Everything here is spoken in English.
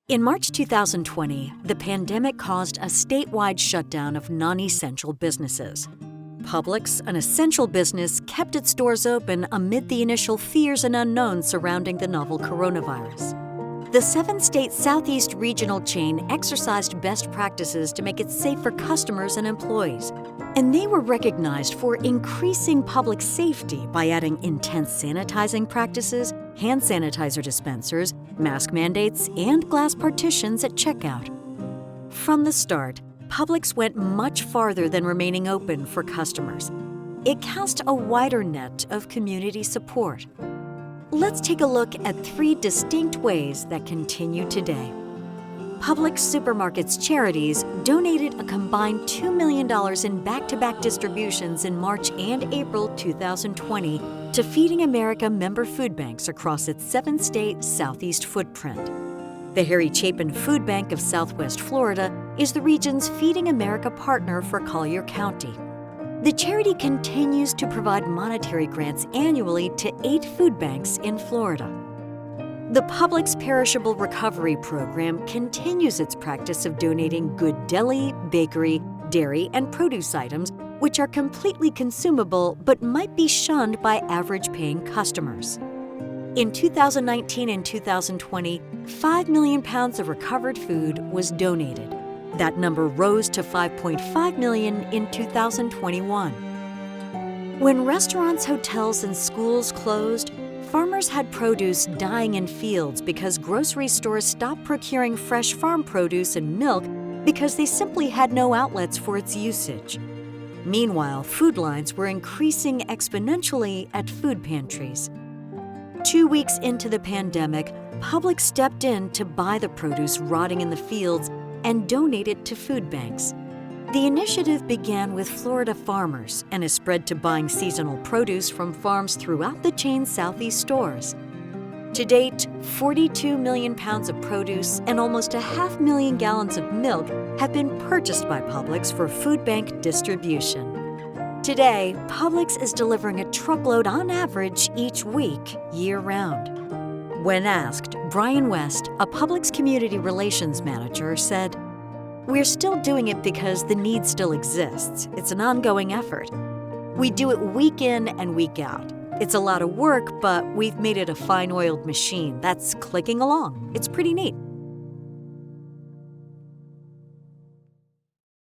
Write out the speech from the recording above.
In March 2020, the pandemic caused a statewide shutdown of non-essential businesses. Publix, an essential business, kept its doors open amid the initial fears and unknowns surrounding the novel coronavirus. The 7-state Southeast regional chain exercised best practices to make it safe for customers and employees, and they were recognized for increasing public safety by adding intense sanitizing practices, hand sanitizer dispensers, mask mandates, and glass partitions at checkout. From the start, Publix went much farther than remaining open for customers. It cast a wider net of community support. Let's take a look at 3 distinct ways that continue today. Publix Super Markets charities donated a combined $2 million in back-to-back distributions in March and April 2020 to Feeding America member food banks across its 7-state Southeast footprint. The Harry Chapin Food Bank of Southwest Florida is the region's Feeding America partner for Collier County. The charity continues to provide monetary grants annually to 8 food banks in Florida. The Publix Perishable Recovery Program continues its practice of donating good deli, bakery, dairy, and produce items which are completely consumable but might be shunned by average-paying customers. In 2019 and 2020, 5 million pounds of recovered food was donated. That number rose to 5.5 million in 2021. When restaurants, hotels, and schools closed, farmers had produce dying in fields because grocery stores stopped procuring fresh farm produce and milk because they simply had no outlets for its usage. Meanwhile, food lines were increasing exponentially at food pantries. 2 weeks into the pandemic, Publix stepped in to buy the produce rotting in the fields and donate it to food banks. The initiative began with Florida farmers and has spread to buying seasonal produce from farms throughout the chain's Southeast stores. To date, 42 million pounds of produce and almost 500,000 gallons of milk have been purchased by Publix for food bank distribution. Today, Publix is delivering a truckload on average each week, year-round. When asked, Brian West, a Publix Community Relations Manager, said, "We're still doing it because the need still exists. It's an ongoing effort. We do it week in and week out. It's a lot of work, but we've made it a fine-oiled machine that's clicking along. It's pretty neat."